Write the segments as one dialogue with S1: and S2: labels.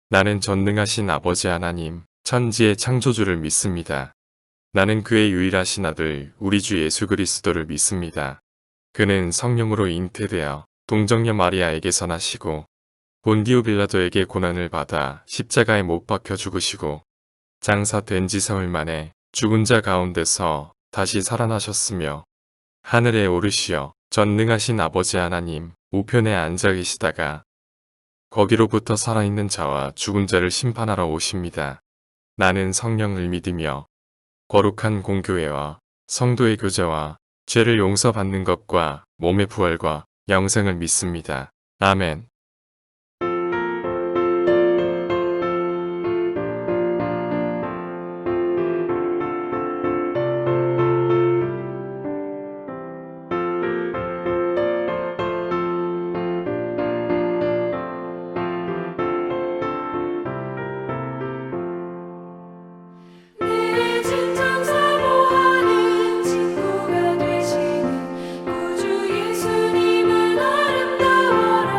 S1: 나는 전능하신 아버지 하나님, 천지의 창조주를 믿습니다. 나는 그의 유일하신 아들, 우리 주 예수 그리스도를 믿습니다. 그는 성령으로 잉태되어 동정녀 마리아에게서 나시고 본디오 빌라도에게 고난을 받아 십자가에 못 박혀 죽으시고 장사된 지 사흘 만에 죽은 자 가운데서 다시 살아나셨으며 하늘에 오르시어 전능하신 아버지 하나님 우편에 앉아 계시다가 거기로부터 살아있는 자와 죽은 자를 심판하러 오십니다. 나는 성령을 믿으며 거룩한 공교회와 성도의 교제와 죄를 용서받는 것과 몸의 부활과 영생을 믿습니다. 아멘.
S2: 내 진정 사모하는 친구가 되시는 구주 예수님은 아름다워라.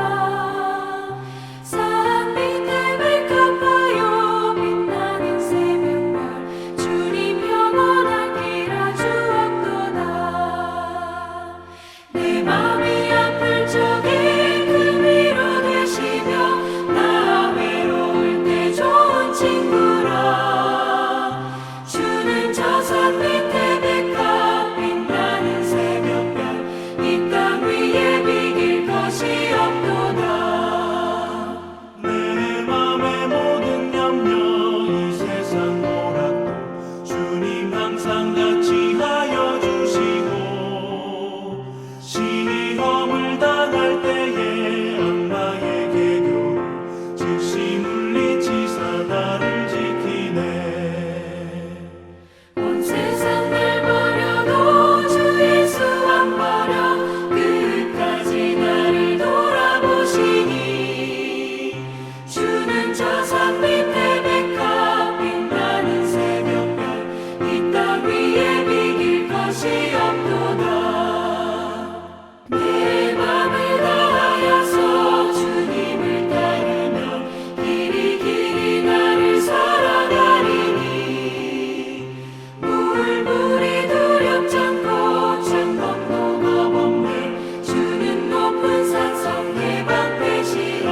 S2: 산 밑에 백합하여 빛나는 새벽별 주님 영원한 길아 주옵도다. 내 마음이 아플 적에 그 위로 되시며 나 외로울 때 좋은 친구라. 주는 저 산 밑에 백합 빛나는 새벽별 이 땅 위에 비길 것이 없도다.
S3: 내 맘의 모든 염려 이 세상 오락도 주님 항상 같이 하여 주시고 시험을 당할 때에 악마의 계교로 즉시 물리치사 나를 지키네.
S2: 온 세상 날 버려도 주 예수 안 버려 끝까지 나를 돌아보시니 주는 저 산 밑에 백합 빛나는 새벽별 이 땅 위에 비길 것이 없도다. 내 맘을 다하여서 주님을 따르며 길이 길이 나를 살아가리니 물이 두렵지 않고 창밖 녹아범네 주는 높은 산성 내 방패시라.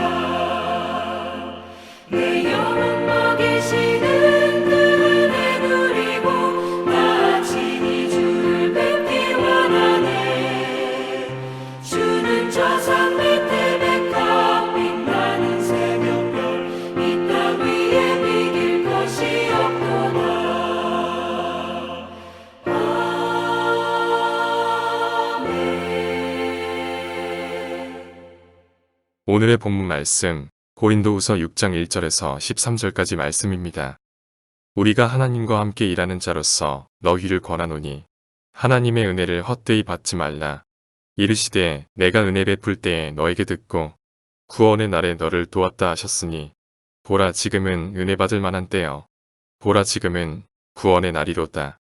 S2: 내 영혼 먹이시는 그 은혜 누리고 나 친히 주를 뵙기 원하네. 주는 저 산 밑에 백합 빛나는 새벽별 이 땅 위에 비길 것이 없도다.
S1: 오늘의 본문 말씀 고린도후서 6장 1절에서 13절까지 말씀입니다. 우리가 하나님과 함께 일하는 자로서 너희를 권하노니 하나님의 은혜를 헛되이 받지 말라. 이르시되 내가 은혜 베풀 때에 너에게 듣고 구원의 날에 너를 도왔다 하셨으니 보라 지금은 은혜 받을 만한 때여 보라 지금은 구원의 날이로다.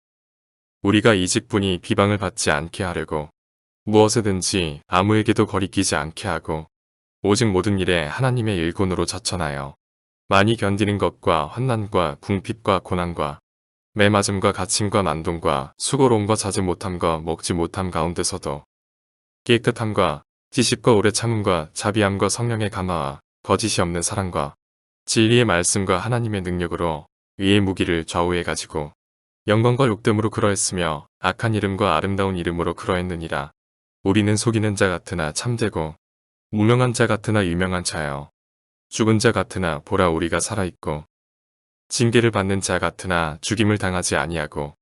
S1: 우리가 이 직분이 비방을 받지 않게 하려고 무엇에든지 아무에게도 거리끼지 않게 하고 오직 모든 일에 하나님의 일꾼으로 자천하여 많이 견디는 것과 환난과 궁핍과 고난과 매맞음과 갇힘과 난동과 수고로움과 자지 못함과 먹지 못함 가운데서도 깨끗함과 지식과 오래 참음과 자비함과 성령의 감화와 거짓이 없는 사랑과 진리의 말씀과 하나님의 능력으로 의의 무기를 좌우해 가지고 영광과 욕됨으로 그러했으며 악한 이름과 아름다운 이름으로 그러했느니라. 우리는 속이는 자 같으나 참되고 무명한 자 같으나 유명한 자여 죽은 자 같으나 보라 우리가 살아있고 징계를 받는 자 같으나 죽임을 당하지 아니하고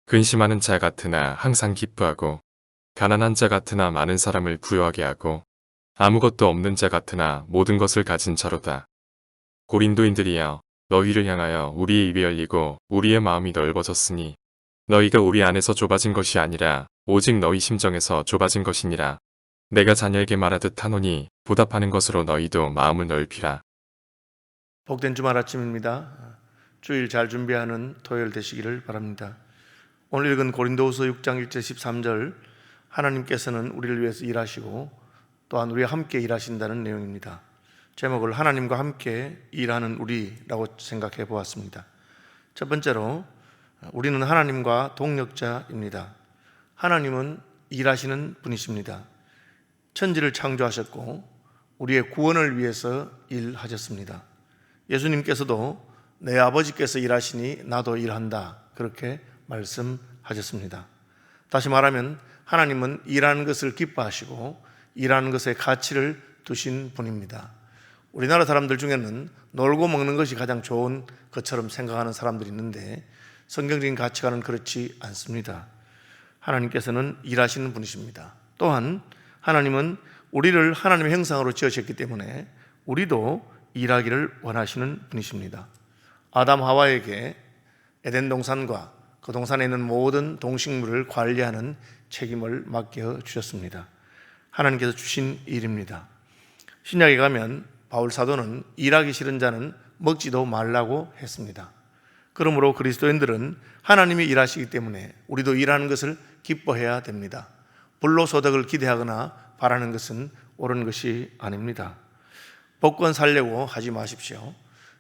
S1: 근심하는 자 같으나 항상 기뻐하고 가난한 자 같으나 많은 사람을 부유하게 하고 아무것도 없는 자 같으나 모든 것을 가진 자로다. 고린도인들이여 너희를 향하여 우리의 입이 열리고 우리의 마음이 넓어졌으니 너희가 우리 안에서 좁아진 것이 아니라 오직 너희 심정에서 좁아진 것이니라. 내가 자녀에게 말하듯 하노니 보답하는 것으로 너희도 마음을 넓히라.
S4: 복된 주말 아침입니다. 주일 잘 준비하는 토요일 되시기를 바랍니다. 오늘 읽은 고린도후서 6장 1절 13절 하나님께서는 우리를 위해서 일하시고 또한 우리와 함께 일하신다는 내용입니다. 제목을 하나님과 함께 일하는 우리라고 생각해 보았습니다. 첫 번째로 우리는 하나님과 동력자입니다. 하나님은 일하시는 분이십니다. 천지를 창조하셨고 우리의 구원을 위해서 일하셨습니다. 예수님께서도 내 아버지께서 일하시니 나도 일한다, 그렇게 말씀하셨습니다. 다시 말하면 하나님은 일하는 것을 기뻐하시고 일하는 것에 가치를 두신 분입니다. 우리나라 사람들 중에는 놀고 먹는 것이 가장 좋은 것처럼 생각하는 사람들이 있는데 성경적인 가치관은 그렇지 않습니다. 하나님께서는 일하시는 분이십니다. 또한 하나님은 우리를 하나님의 형상으로 지으셨기 때문에 우리도 일하기를 원하시는 분이십니다. 아담 하와에게 에덴 동산과 그 동산에 있는 모든 동식물을 관리하는 책임을 맡겨 주셨습니다. 하나님께서 주신 일입니다. 신약에 가면 바울 사도는 일하기 싫은 자는 먹지도 말라고 했습니다. 그러므로 그리스도인들은 하나님이 일하시기 때문에 우리도 일하는 것을 기뻐해야 됩니다. 불로소득을 기대하거나 바라는 것은 옳은 것이 아닙니다. 복권 살려고 하지 마십시오.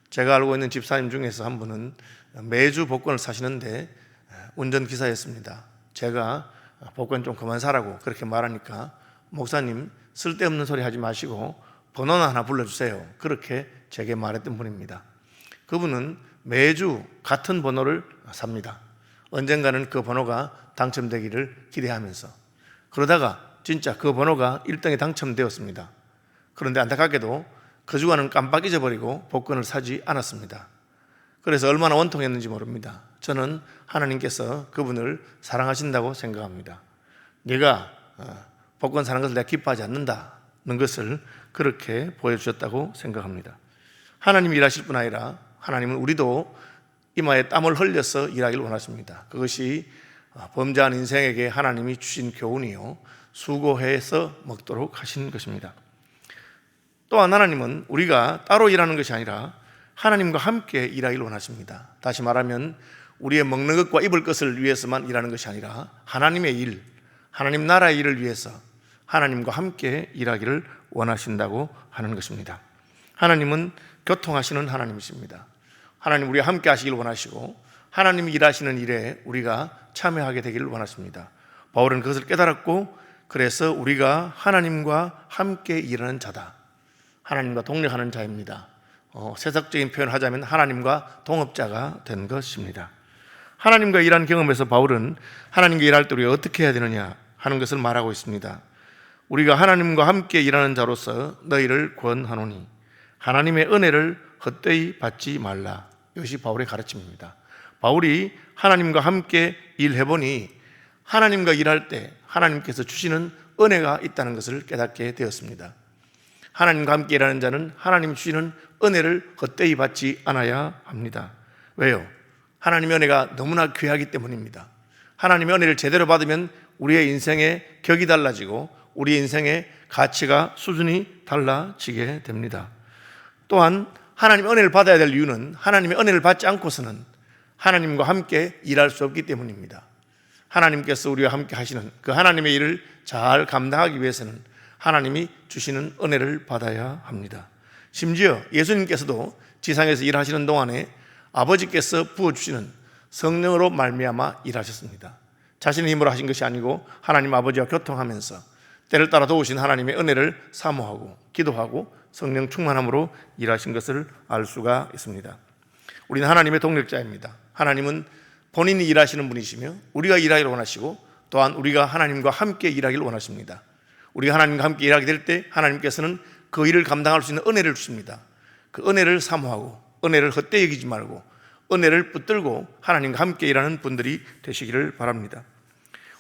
S4: 제가 알고 있는 집사님 중에서 한 분은 매주 복권을 사시는데 운전기사였습니다. 제가 복권 좀 그만 사라고 그렇게 말하니까 목사님 쓸데없는 소리 하지 마시고 번호나 하나 불러주세요, 그렇게 제게 말했던 분입니다. 그분은 매주 같은 번호를 삽니다. 언젠가는 그 번호가 당첨되기를 기대하면서. 그러다가 진짜 그 번호가 1등에 당첨되었습니다. 그런데 안타깝게도 그 주간은 깜빡 잊어버리고 복권을 사지 않았습니다. 그래서 얼마나 원통했는지 모릅니다. 저는 하나님께서 그분을 사랑하신다고 생각합니다. 네가 복권 사는 것을 내가 기뻐하지 않는다는 것을 그렇게 보여주셨다고 생각합니다. 하나님이 일하실 뿐 아니라 하나님은 우리도 이마에 땀을 흘려서 일하기를 원하십니다. 그것이 범죄한 인생에게 하나님이 주신 교훈이요, 수고해서 먹도록 하신 것입니다. 또한 하나님은 우리가 따로 일하는 것이 아니라 하나님과 함께 일하기를 원하십니다. 다시 말하면 우리의 먹는 것과 입을 것을 위해서만 일하는 것이 아니라 하나님의 일, 하나님 나라의 일을 위해서 하나님과 함께 일하기를 원하신다고 하는 것입니다. 하나님은 교통하시는 하나님이십니다. 하나님 우리와 함께 하시길 원하시고 하나님이 일하시는 일에 우리가 참여하게 되기를 원하십니다. 바울은 그것을 깨달았고 그래서 우리가 하나님과 함께 일하는 자다, 하나님과 동력하는 자입니다. 세속적인 표현을 하자면 하나님과 동업자가 된 것입니다. 하나님과 일하는 경험에서 바울은 하나님과 일할 때 우리가 어떻게 해야 되느냐 하는 것을 말하고 있습니다. 우리가 하나님과 함께 일하는 자로서 너희를 권하노니 하나님의 은혜를 헛되이 받지 말라. 이것이 바울의 가르침입니다. 바울이 하나님과 함께 일해보니 하나님과 일할 때 하나님께서 주시는 은혜가 있다는 것을 깨닫게 되었습니다. 하나님과 함께 일하는 자는 하나님 주시는 은혜를 헛되이 받지 않아야 합니다. 왜요? 하나님의 은혜가 너무나 귀하기 때문입니다. 하나님의 은혜를 제대로 받으면 우리의 인생의 격이 달라지고 우리의 인생의 가치가 수준이 달라지게 됩니다. 또한 하나님의 은혜를 받아야 될 이유는 하나님의 은혜를 받지 않고서는 하나님과 함께 일할 수 없기 때문입니다. 하나님께서 우리와 함께 하시는 그 하나님의 일을 잘 감당하기 위해서는 하나님이 주시는 은혜를 받아야 합니다. 심지어 예수님께서도 지상에서 일하시는 동안에 아버지께서 부어주시는 성령으로 말미암아 일하셨습니다. 자신의 힘으로 하신 것이 아니고 하나님 아버지와 교통하면서 때를 따라 도우신 하나님의 은혜를 사모하고 기도하고 성령 충만함으로 일하신 것을 알 수가 있습니다. 우리는 하나님의 동력자입니다. 하나님은 본인이 일하시는 분이시며 우리가 일하기를 원하시고 또한 우리가 하나님과 함께 일하기를 원하십니다. 우리가 하나님과 함께 일하게 될 때 하나님께서는 그 일을 감당할 수 있는 은혜를 주십니다. 그 은혜를 사모하고 은혜를 헛되이 여기지 말고 은혜를 붙들고 하나님과 함께 일하는 분들이 되시기를 바랍니다.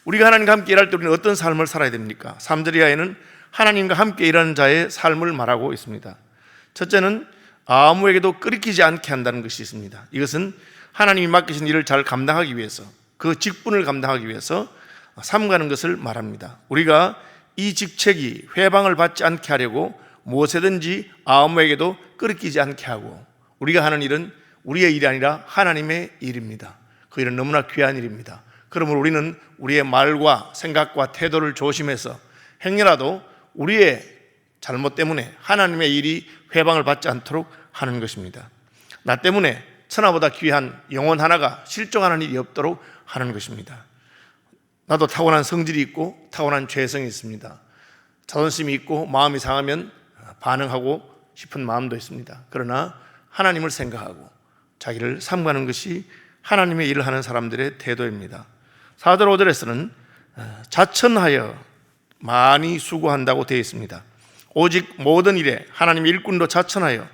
S4: 우리가 하나님과 함께 일할 때 우리는 어떤 삶을 살아야 됩니까? 3절 이하에는 하나님과 함께 일하는 자의 삶을 말하고 있습니다. 첫째는 아무에게도 끓이키지 않게 한다는 것이 있습니다. 이것은 하나님이 맡기신 일을 잘 감당하기 위해서, 그 직분을 감당하기 위해서 삼가는 것을 말합니다. 우리가 이 직책이 회방을 받지 않게 하려고 무엇이든지 아무에게도 끓이키지 않게 하고, 우리가 하는 일은 우리의 일이 아니라 하나님의 일입니다. 그 일은 너무나 귀한 일입니다. 그러므로 우리는 우리의 말과 생각과 태도를 조심해서 행여라도 우리의 잘못 때문에 하나님의 일이 회방을 받지 않도록 하는 것입니다. 나 때문에 천하보다 귀한 영혼 하나가 실종하는 일이 없도록 하는 것입니다. 나도 타고난 성질이 있고 타고난 죄성이 있습니다. 자존심이 있고 마음이 상하면 반응하고 싶은 마음도 있습니다. 그러나 하나님을 생각하고 자기를 삼가는 것이 하나님의 일을 하는 사람들의 태도입니다. 4절 5절에서는 자천하여 많이 수고한다고 되어 있습니다. 오직 모든 일에 하나님의 일꾼도 자천하여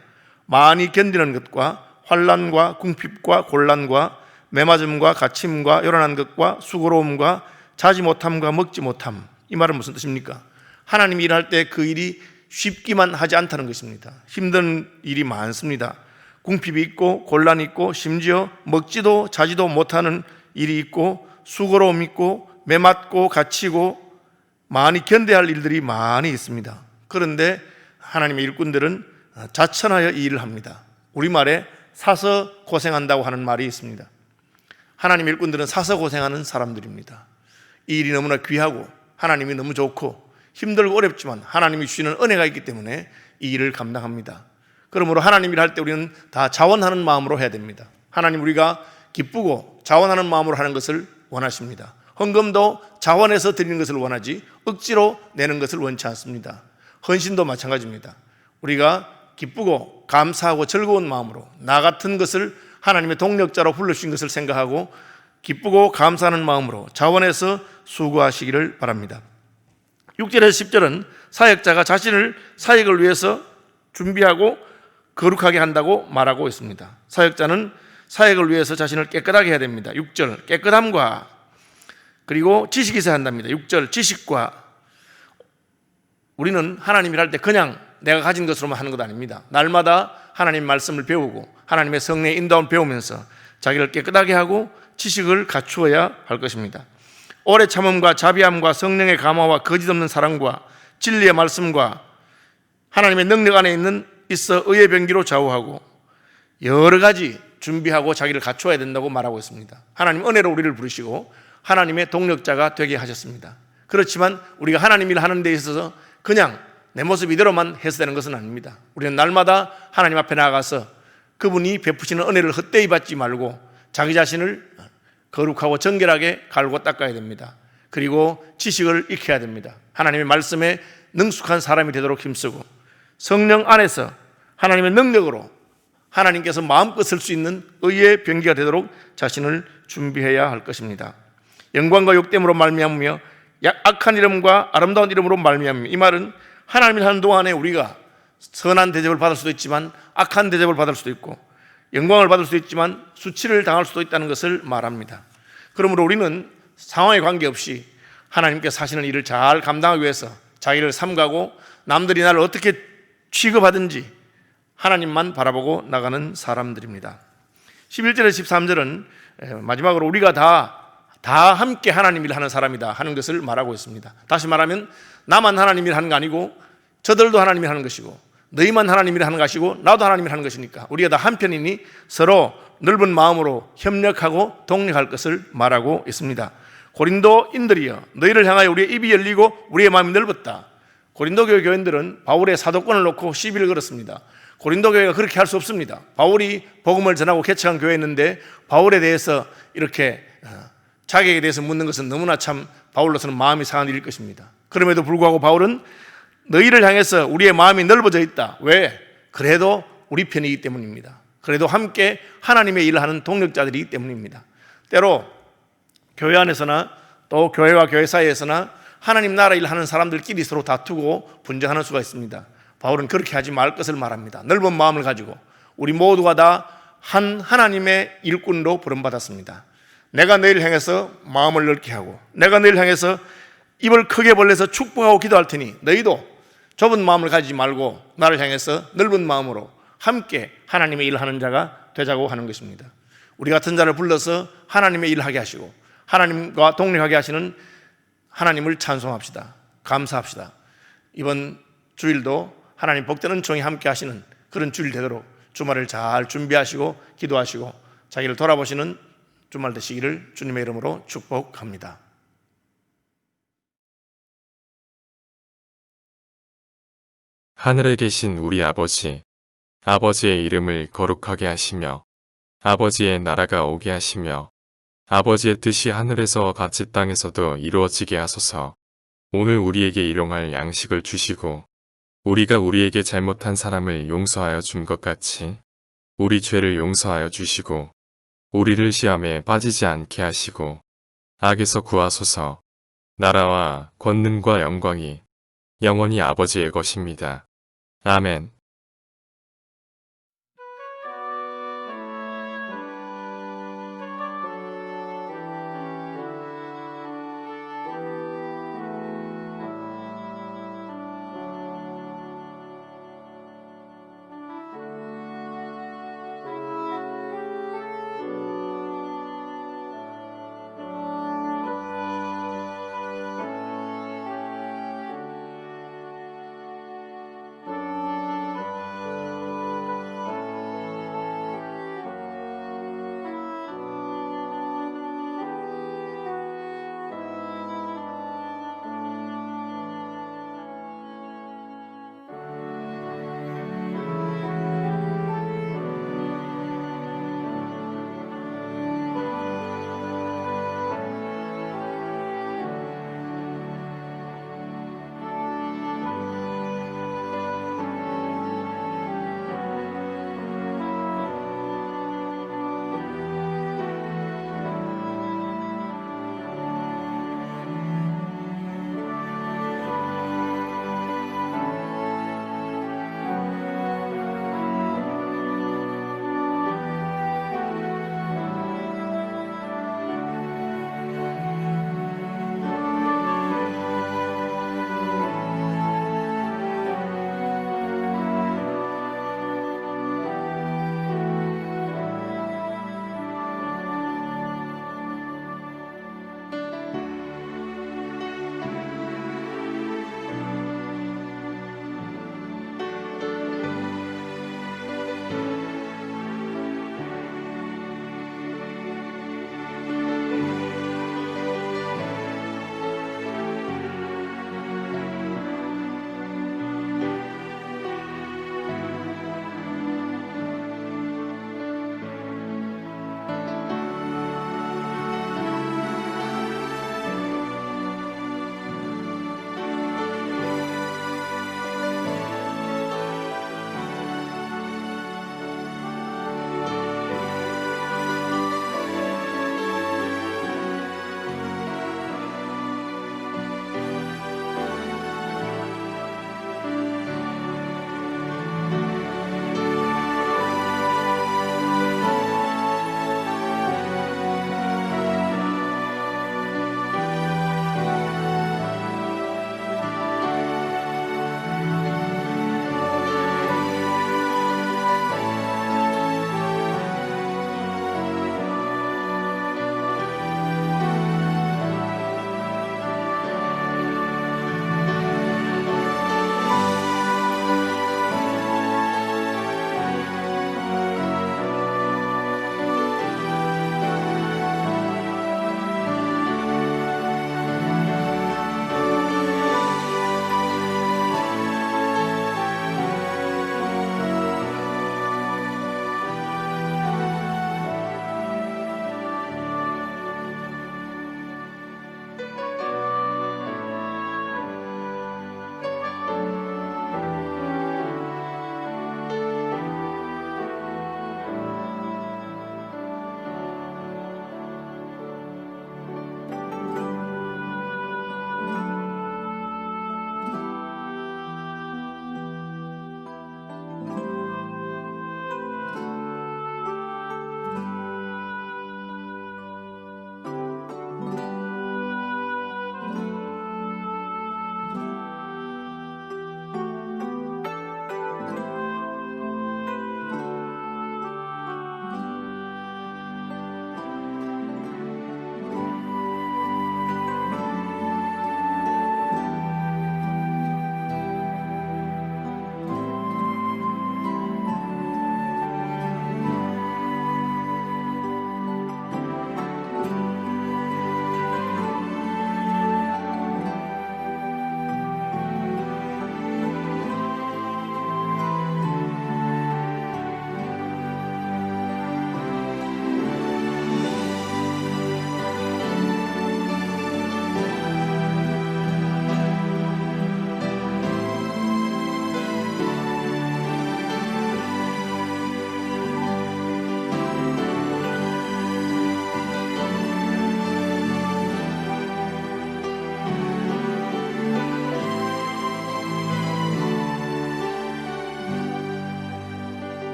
S4: 많이 견디는 것과 환난과 궁핍과 곤란과 매맞음과 갇힘과 요란한 것과 수고로움과 자지 못함과 먹지 못함, 이 말은 무슨 뜻입니까? 하나님이 일할 때 그 일이 쉽기만 하지 않다는 것입니다. 힘든 일이 많습니다. 궁핍이 있고 곤란이 있고 심지어 먹지도 자지도 못하는 일이 있고 수고로움 있고 매맞고 갇히고 많이 견뎌야 할 일들이 많이 있습니다. 그런데 하나님의 일꾼들은 자천하여 이 일을 합니다. 우리말에 사서 고생한다고 하는 말이 있습니다. 하나님의 일꾼들은 사서 고생하는 사람들입니다. 이 일이 너무나 귀하고 하나님이 너무 좋고 힘들고 어렵지만 하나님이 주시는 은혜가 있기 때문에 이 일을 감당합니다. 그러므로 하나님 일할 때 우리는 다 자원하는 마음으로 해야 됩니다. 하나님 우리가 기쁘고 자원하는 마음으로 하는 것을 원하십니다. 헌금도 자원해서 드리는 것을 원하지 억지로 내는 것을 원치 않습니다. 헌신도 마찬가지입니다. 우리가 기쁘고 감사하고 즐거운 마음으로 나 같은 것을 하나님의 동력자로 불러주신 것을 생각하고 기쁘고 감사하는 마음으로 자원해서 수고하시기를 바랍니다. 6절에서 10절은 사역자가 자신을 사역을 위해서 준비하고 거룩하게 한다고 말하고 있습니다. 사역자는 사역을 위해서 자신을 깨끗하게 해야 됩니다. 6절 깨끗함과 그리고 지식이 있어야 한답니다. 6절 지식과. 우리는 하나님 일할 때 그냥 내가 가진 것으로만 하는 것 아닙니다. 날마다 하나님 말씀을 배우고 하나님의 성령의 인도함을 배우면서 자기를 깨끗하게 하고 지식을 갖추어야 할 것입니다. 오래 참음과 자비함과 성령의 감화와 거짓 없는 사랑과 진리의 말씀과 하나님의 능력 안에 있어 의의 병기로 좌우하고 여러 가지 준비하고 자기를 갖추어야 된다고 말하고 있습니다. 하나님 은혜로 우리를 부르시고 하나님의 동력자가 되게 하셨습니다. 그렇지만 우리가 하나님 일 하는 데 있어서 그냥 내 모습 이대로만 해서 되는 것은 아닙니다. 우리는 날마다 하나님 앞에 나아가서 그분이 베푸시는 은혜를 헛되이 받지 말고 자기 자신을 거룩하고 정결하게 갈고 닦아야 됩니다. 그리고 지식을 익혀야 됩니다. 하나님의 말씀에 능숙한 사람이 되도록 힘쓰고 성령 안에서 하나님의 능력으로 하나님께서 마음껏 쓸 수 있는 의의 병기가 되도록 자신을 준비해야 할 것입니다. 영광과 욕됨으로 말미암으며 악한 이름과 아름다운 이름으로 말미암으며, 이 말은 하나님을 하는 동안에 우리가 선한 대접을 받을 수도 있지만 악한 대접을 받을 수도 있고 영광을 받을 수도 있지만 수치를 당할 수도 있다는 것을 말합니다. 그러므로 우리는 상황에 관계없이 하나님께서 하시는 일을 잘 감당하기 위해서 자기를 삼가고 남들이 나를 어떻게 취급하든지 하나님만 바라보고 나가는 사람들입니다. 11절에서 13절은 마지막으로 우리가 다 함께 하나님 일을 하는 사람이다 하는 것을 말하고 있습니다. 다시 말하면 나만 하나님 일을 하는 거 아니고 저들도 하나님 일을 하는 것이고 너희만 하나님 일을 하는 것이고 나도 하나님 일을 하는 것이니까 우리가 다 한편이니 서로 넓은 마음으로 협력하고 동력할 것을 말하고 있습니다. 고린도인들이여 너희를 향하여 우리의 입이 열리고 우리의 마음이 넓었다. 고린도 교회 교인들은 바울의 사도권을 놓고 시비를 걸었습니다. 고린도 교회가 그렇게 할 수 없습니다. 바울이 복음을 전하고 개척한 교회였는데 바울에 대해서 이렇게 자격에 대해서 묻는 것은 너무나 참 바울로서는 마음이 상한 일일 것입니다. 그럼에도 불구하고 바울은 너희를 향해서 우리의 마음이 넓어져 있다. 왜? 그래도 우리 편이기 때문입니다. 그래도 함께 하나님의 일을 하는 동력자들이기 때문입니다. 때로 교회 안에서나 또 교회와 교회 사이에서나 하나님 나라 일을 하는 사람들끼리 서로 다투고 분쟁하는 수가 있습니다. 바울은 그렇게 하지 말 것을 말합니다. 넓은 마음을 가지고 우리 모두가 다 한 하나님의 일꾼으로 부름받았습니다. 내가 너희를 향해서 마음을 넓게 하고 내가 너희를 향해서 입을 크게 벌려서 축복하고 기도할 테니 너희도 좁은 마음을 가지지 말고 나를 향해서 넓은 마음으로 함께 하나님의 일을 하는 자가 되자고 하는 것입니다. 우리 같은 자를 불러서 하나님의 일을 하게 하시고 하나님과 동력하게 하시는 하나님을 찬송합시다. 감사합시다. 이번 주일도 하나님 복된 은총이 함께 하시는 그런 주일 되도록 주말을 잘 준비하시고 기도하시고 자기를 돌아보시는 주말 되시기를 주님의 이름으로 축복합니다.
S1: 하늘에 계신 우리 아버지, 아버지의 이름을 거룩하게 하시며 아버지의 나라가 오게 하시며 아버지의 뜻이 하늘에서 같이 땅에서도 이루어지게 하소서. 오늘 우리에게 일용할 양식을 주시고 우리가 우리에게 잘못한 사람을 용서하여 준 것 같이 우리 죄를 용서하여 주시고 우리를 시험에 빠지지 않게 하시고 악에서 구하소서. 나라와 권능과 영광이 영원히 아버지의 것입니다. 아멘.